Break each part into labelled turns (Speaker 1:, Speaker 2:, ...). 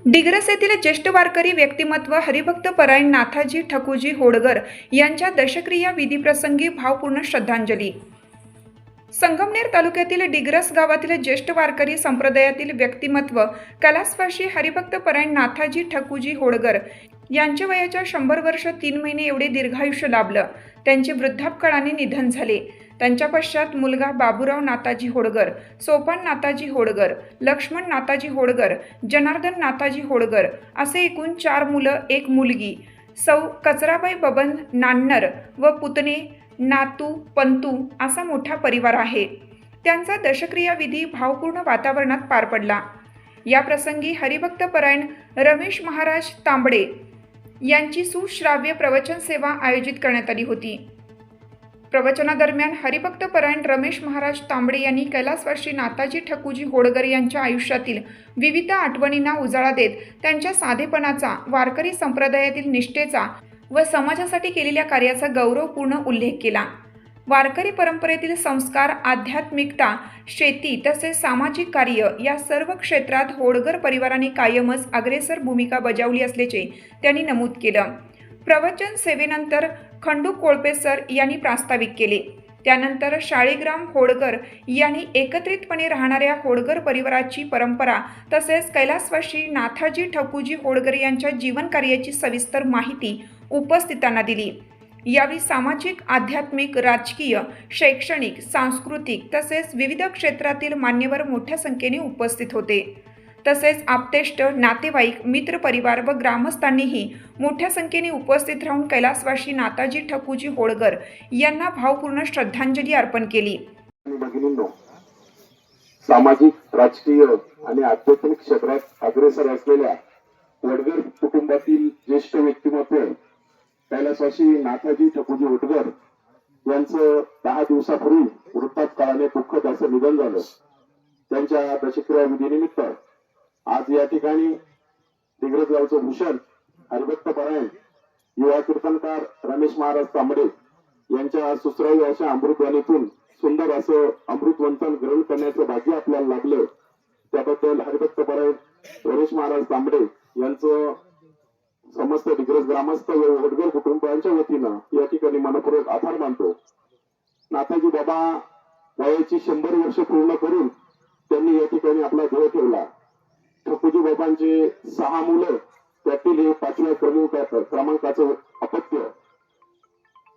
Speaker 1: डिग्रस येथील ज्येष्ठ वारकरी व्यक्तिमत्व हरिभक्त परायण नाथाजी ठकूजी होडगर यांच्या दशक्रिया विधीप्रसंगी भावपूर्ण श्रद्धांजली. संगमनेर तालुक्यातील डिग्रस गावातील ज्येष्ठ वारकरी संप्रदायातील व्यक्तिमत्व कैलासवासी हरिभक्त परायण नाथाजी ठकूजी होडगर यांच्या वयाच्या 100 वर्ष 3 महिने एवढे दीर्घायुष्य लाभलं. त्यांचे वृद्धापकाळाने निधन झाले. त्यांच्या पश्चात मुलगा बाबूराव नाथाजी होडगर, सोपान नाथाजी होडगर, लक्ष्मण नाथाजी होडगर, जनार्दन नाथाजी होडगर असे एकूण 4 मुलं, 1 मुलगी, सौ कचराबाई बबन नान्नर व पुतणे नातू पंतू असा मोठा परिवार आहे. त्यांचा दशक्रिया विधी भावपूर्ण वातावरणात पार पडला. या प्रसंगी हरिभक्त परायण रमेश महाराज तांबडे यांची सुश्राव्य प्रवचन सेवा आयोजित करण्यात आली होती. प्रवचनादरम्यान हरिभक्त परायण रमेश महाराज तांबडे यांनी कैलासवासी नाथाजी ठकूजी होडगर यांच्या आयुष्यातील विविध आठवणींना उजाळा देत त्यांच्या साधेपणाचा, वारकरी संप्रदायातील निष्ठेचा व समाजासाठी केलेल्या कार्याचा गौरवपूर्ण उल्लेख केला. वारकरी परंपरेतील संस्कार, आध्यात्मिकता, शेती तसेच सामाजिक कार्य या सर्व क्षेत्रात होडगर परिवाराने कायमच अग्रेसर भूमिका बजावली असल्याचे त्यांनी नमूद केलं. प्रवचन सेवेनंतर खंडू कोळपे सर यांनी प्रास्ताविक केले. त्यानंतर शाळीग्राम होडगर यांनी एकत्रितपणे राहणाऱ्या होडगर परिवाराची परंपरा तसेच कैलासवासी नाथाजी ठकूजी होडगर यांच्या जीवन कार्याची सविस्तर माहिती उपस्थितांना दिली. यावेळी सामाजिक, आध्यात्मिक, राजकीय, शैक्षणिक, सांस्कृतिक तसेच विविध क्षेत्रातील मान्यवर मोठ्या संख्येने उपस्थित होते. तसेच आप्तेष्ट, नातेवाईक, मित्रपरिवार व ग्रामस्थांनीही मोठ्या संख्येने उपस्थित राहून कैलासवासी नाथाजी ठकूजी होडगर यांना भावपूर्ण श्रद्धांजली अर्पण केली.
Speaker 2: सामाजिक, राजकीय आणि आध्यात्मिक क्षेत्रात अग्रेसर असलेल्या होडगर कुटुंबातील ज्येष्ठ व्यक्तिमत्व कैलासवासी नाथाजी ठकूजी होडगर यांचं 10 दिवसापूर्वी वृद्धापकाळाने दुःखद असं निधन झालं. त्यांच्या दशक्रिया विधीनिमित्त आज या ठिकाणी डिग्रस गावचं भूषण हरिभक्त परायण युवा कीर्तनकार रमेश महाराज तांबडे यांच्या सुश्राव्य अशा अमृतवाणीतून सुंदर असं अमृतवंतन ग्रहण करण्याचं भाग्य आपल्याला लाभलं. त्याबद्दल हरिभक्त परायण रमेश महाराज तांबडे यांचं समस्त डिग्रस ग्रामस्थ व होडगर कुटुंबांच्या वतीनं या ठिकाणी मनपूर्वक आभार मानतो. नाथाजी बाबा वयाची 100 वर्ष पूर्ण करून त्यांनी या ठिकाणी आपला देह ठेवला. ठकूजी बाबांचे 6 मुलं, त्यातील हे 5व्या क्रमांकाचं अपत्य.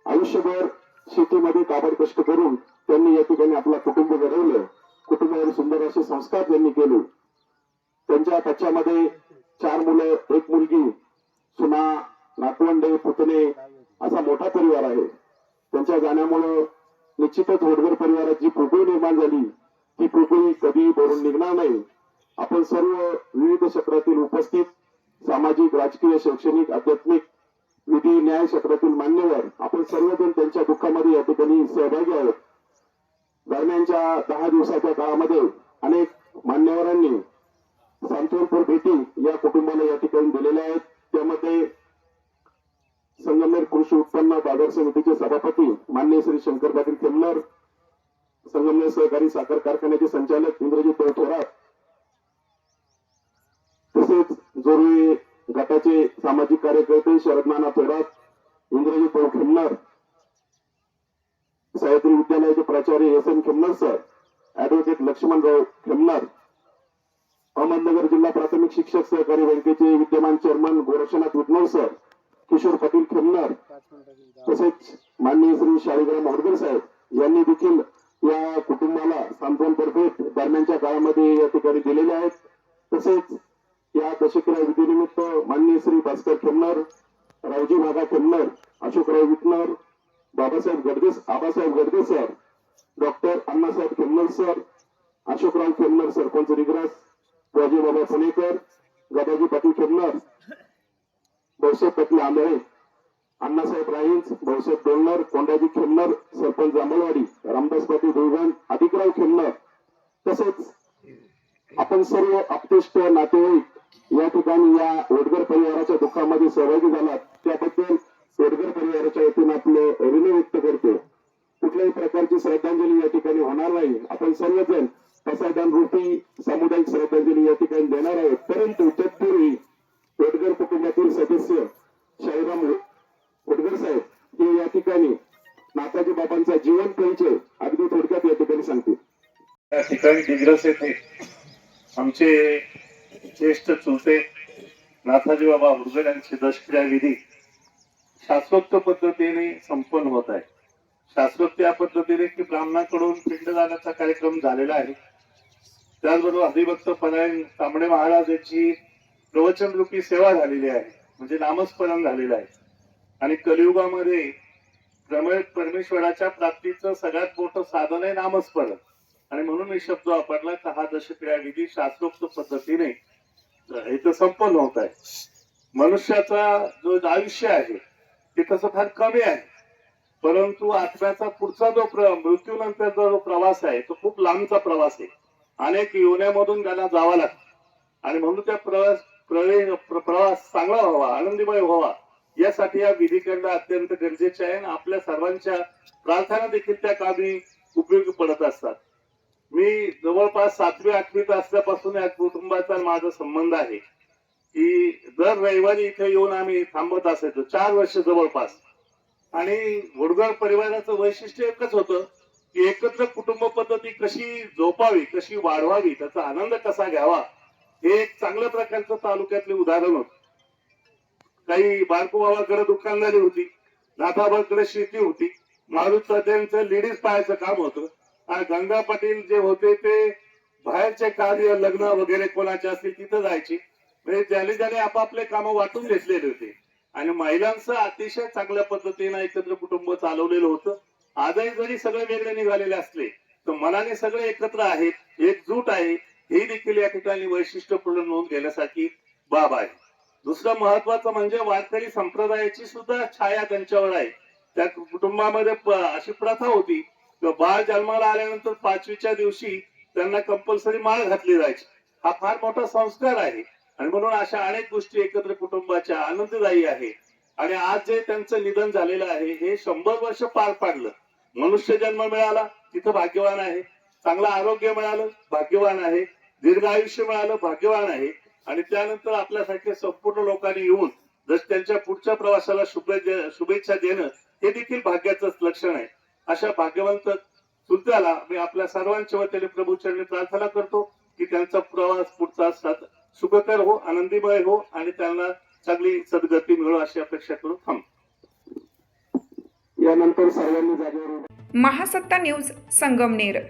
Speaker 2: आयुष्यभर शेतीमध्ये काबड कष्ट करून त्यांनी या ठिकाणी आपला कुटुंब घडवलं. कुटुंबावर सुंदर असे संस्कार त्यांनी केले. त्यांच्या पश्चामध्ये 4 मुलं, 1 मुलगी, सुना, नातवंडे, पुतणे असा मोठा परिवार आहे. त्यांच्या जाण्यामुळे निश्चितच होडगर परिवारात जी पोकळी निर्माण झाली ती पोकळी कधी भरून निघणार नाही. आपण सर्व विविध क्षेत्रातील उपस्थित सामाजिक, राजकीय, शैक्षणिक, आध्यात्मिक, विधी, न्याय क्षेत्रातील मान्यवर आपण सर्वजण त्यांच्या दुःखामध्ये या ठिकाणी सहभागी आहोत. दरम्यानच्या 10 दिवसाच्या काळामध्ये अनेक मान्यवरांनी सांत्वनपर भेटी या कुटुंबाला या ठिकाणी दिलेल्या आहेत. त्यामध्ये संगमनेर कृषी उत्पन्न बाजार समितीचे सभापती माननीय श्री शंकर पाटील खेमनर, संगमनेर सहकारी साखर कारखान्याचे संचालक इंद्रजित थोरात, तसेच जोरवे गटाचे सामाजिक कार्यकर्ते शरद नाना थोरात, इंद्रजित खेमनर, सह्याद्री विद्यालयाचे प्राचार्य S N Khemnar sir, advocate Laxmanrao Khemnar, Ahmednagar जिल्हा प्राथमिक शिक्षक सहकारी बँकेचे विद्यमान चेअरमन गोरक्षनाथ विटनोर सर, किशोर पाटील खेमनर, तसेच माननीय श्री शाळीग्राम होडगर साहेब यांनी देखील या कुटुंबाला सांत्वनपर भेट दरम्यानच्या काळामध्ये या ठिकाणी दिलेले आहेत. तसेच या दशक्रिया विधीनिमित्त माननीय Shri Bhaskar Khemnar, Raoji Bhaga Khemnar, Ashokrao Vitnar, Abasaheb Gadade sir, doctor Annasaheb Khemnar sir, Ashokrao Khemnar sarpanch Digras, Baba Punekar, गदाजी Patil Khemnar, Bhausaheb Patil आंधळे, अण्णासाहेब राईंज, भाऊसाहेब डोलनर, कोंडाजी खेमनर सरपंच जांभळवाडी, रामदास पाटील दुर्गण, अधिकराव खेमनर, तसेच आपण सर्व आप्तेष्ट, नातेवाईक या ठिकाणी या होडगर परिवाराच्या दुःखामध्ये सहभागी झालात. त्याबद्दल होडगर परिवाराच्या वतीने आपले ऋण व्यक्त करतो. कुठल्याही प्रकारची श्रद्धांजली या ठिकाणी होणार नाही. आपण सर्वजण प्रसादान रूपी सामुदायिक श्रद्धांजली या ठिकाणी देणार आहोत. परंतु तत्पूर्वी त्यांचा जीवन परिचय अगदी थोडक्यात या ठिकाणी सांगतील.
Speaker 3: या ठिकाणी दिग्रस येथे आमचे ज्येष्ठ चुलते नाथाजी बाबा हुडगड यांची दशक्रिया विधी शास्त्रोक्त पद्धतीने संपन्न होत आहे. शास्त्रोक्त या पद्धतीने की ब्राह्मणाकडून पिंडदानाचा कार्यक्रम झालेला आहे. त्याचबरोबर हरिभक्त परायण तांबडे महाराज यांची प्रवचन रूपी सेवा झालेली आहे, म्हणजे नामस्मरण झालेलं आहे. आणि कलियुगामध्ये परमेश्वराच्या प्राप्तीचं सगळ्यात मोठं साधन आहे नामस्मरण. आणि म्हणून मी शब्द वापरला की हा दशक्रिया विधी शास्त्रोक्त पद्धतीने इथं संपन्न होत आहे. मनुष्याचा जो आयुष्य आहे ते तसं फार कमी आहे, परंतु आत्म्याचा पुढचा जो मृत्यूनंतरचा जो प्रवास आहे तो खूप लांबचा प्रवास आहे. अनेक योन्यामधून त्यांना जावं लागतं आणि म्हणून त्या प्रवास चांगला व्हावा, आनंदीमय व्हावा यासाठी या विधी करणं अत्यंत गरजेचे आहे. आणि आपल्या सर्वांच्या प्रार्थना देखील त्या कामी उपयोगी पडत असतात. मी जवळपास 7वी-8वीत असल्यापासून या कुटुंबाचा माझा संबंध आहे की दर रविवारी इथे येऊन आम्ही थांबत असायचो 4 वर्ष जवळपास. आणि हुडगड परिवाराचं वैशिष्ट्य एकच होतं की एकत्र कुटुंब पद्धती कशी जोपावी, कशी वाढवावी, त्याचा आनंद कसा घ्यावा हे एक चांगल्या प्रकारचं तालुक्यातले उदाहरण होतं. काही बारकोबाबाकडे दुकानदारी होती, नाथाबाकडे शेती होती, मारुत त्यांचं लेडीज पाहायचं काम होतं. आणि गंगा पाटील जे होते ते बाहेरचे कार्य, लग्न वगैरे कोणाचे असतील तिथं जायचे. म्हणजे ज्याने आपापले कामं वाटून घेतलेले होते. आणि महिलांचं अतिशय चांगल्या पद्धतीने एकत्र कुटुंब चालवलेलं होतं. आजही जरी सगळे वेगळे निघालेले असले तर मनाने सगळे एकत्र आहेत, एकजूट आहे, हे देखील या ठिकाणी वैशिष्ट्यपूर्ण नोंद घेण्यासारखी बाब आहे. दुसरं महत्वाचं म्हणजे वारकरी संप्रदायाची सुद्धा छाया त्यांच्यावर आहे. त्या कुटुंबामध्ये अशी प्रथा होती की बाळ जन्माला आल्यानंतर 5वीच्या दिवशी त्यांना कंपल्सरी माळ घातली जायची. हा फार मोठा संस्कार आहे आणि म्हणून अशा अनेक गोष्टी एकत्र कुटुंबाच्या आनंददायी आहे. आणि आज जे त्यांचं निधन झालेलं आहे हे 100 वर्ष पार पाडलं. मनुष्य जन्म मिळाला तिथं भाग्यवान आहे, चांगलं आरोग्य मिळालं भाग्यवान आहे, दीर्घ आयुष्य मिळालं भाग्यवान आहे. आणि त्यानंतर आपल्यासारख्या संपूर्ण लोकांनी येऊन जर त्यांच्या पुढच्या प्रवासाला शुभेच्छा देणं हे देखील भाग्याचंच लक्षण आहे. अशा भाग्यवंत चुलत्याला मी आपल्या सर्वांच्या वतीने प्रभूचरणी प्रार्थना करतो की त्यांचा प्रवास पुढचा सुखकर हो, आनंदीमय हो आणि त्यांना चांगली सद्गती मिळो अशी अपेक्षा करून थांबतो.
Speaker 2: यानंतर सर्वांनी जागेवर
Speaker 1: महासत्ता न्यूज संगमनेर.